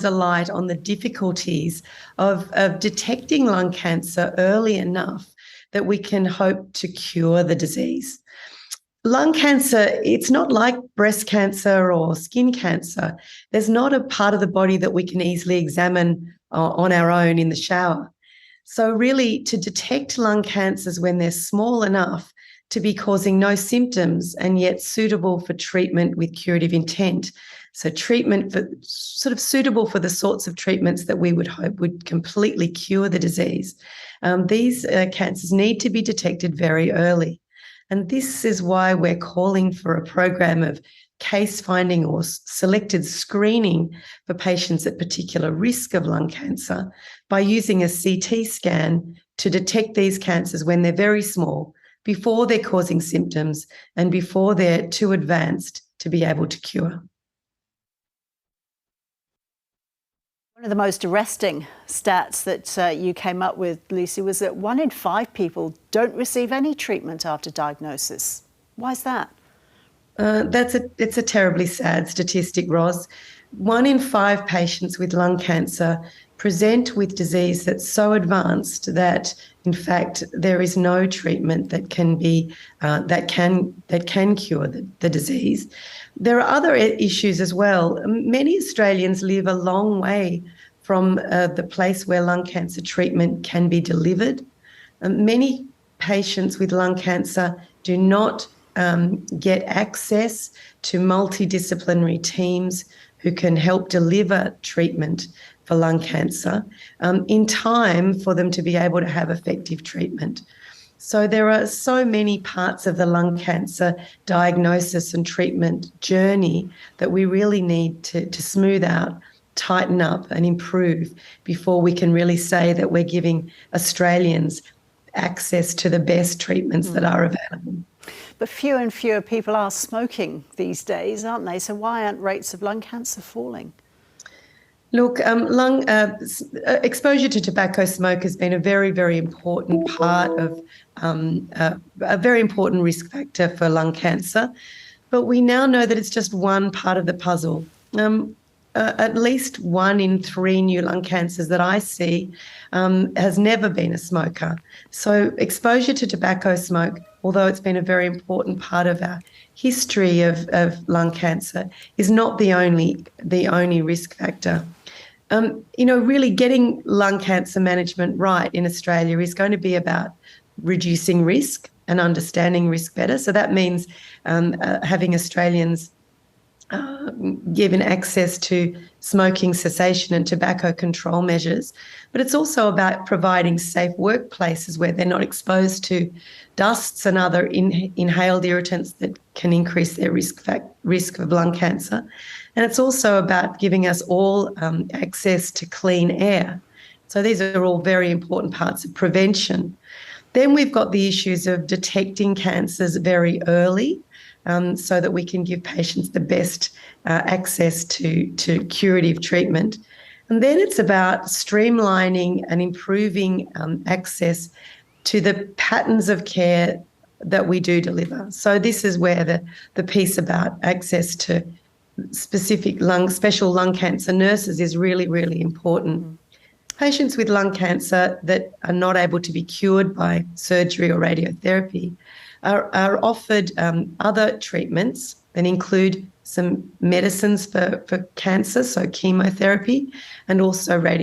a light on the difficulties of detecting lung cancer early enough that we can hope to cure the disease. Lung cancer, it's not like breast cancer or skin cancer. There's not a part of the body that we can easily examine on our own in the shower. So really, to detect lung cancers when they're small enough to be causing no symptoms and yet suitable for treatment with curative intent. So treatment for sort of suitable for the sorts of treatments that we would hope would completely cure the disease. These cancers need to be detected very early. And this is why we're calling for a program of case finding or selected screening for patients at particular risk of lung cancer by using a CT scan to detect these cancers when they're very small, before they're causing symptoms and before they're too advanced to be able to cure. One of the most arresting stats that you came up with, Lucy, was that 1 in 5 people don't receive any treatment after diagnosis. Why is that? It's a terribly sad statistic, Ros. 1 in 5 patients with lung cancer present with disease that's so advanced that, in fact, there is no treatment that can cure the disease. There are other issues as well. Many Australians live a long way from the place where lung cancer treatment can be delivered. Many patients with lung cancer do not get access to multidisciplinary teams who can help deliver treatment for lung cancer in time for them to be able to have effective treatment. So there are so many parts of the lung cancer diagnosis and treatment journey that we really need to smooth out, tighten up and improve before we can really say that we're giving Australians access to the best treatments that are available. But fewer and fewer people are smoking these days, aren't they? So why aren't rates of lung cancer falling? Look, exposure to tobacco smoke has been a very, very important part of a very important risk factor for lung cancer. But we now know that it's just one part of the puzzle. At least 1 in 3 new lung cancers that I see has never been a smoker. So exposure to tobacco smoke, although it's been a very important part of our history of lung cancer, is not the only risk factor. Really getting lung cancer management right in Australia is going to be about reducing risk and understanding risk better. So that means having Australians given access to smoking cessation and tobacco control measures. But it's also about providing safe workplaces where they're not exposed to dusts and other inhaled irritants that can increase their risk of lung cancer. And it's also about giving us all access to clean air. So these are all very important parts of prevention. Then we've got the issues of detecting cancers very early, so that we can give patients the best access to curative treatment. And then it's about streamlining and improving access to the patterns of care that we do deliver. So this is where the piece about access to special lung cancer nurses is really, really important. Patients with lung cancer that are not able to be cured by surgery or radiotherapy are offered other treatments that include some medicines for cancer, so chemotherapy, and also radiotherapy.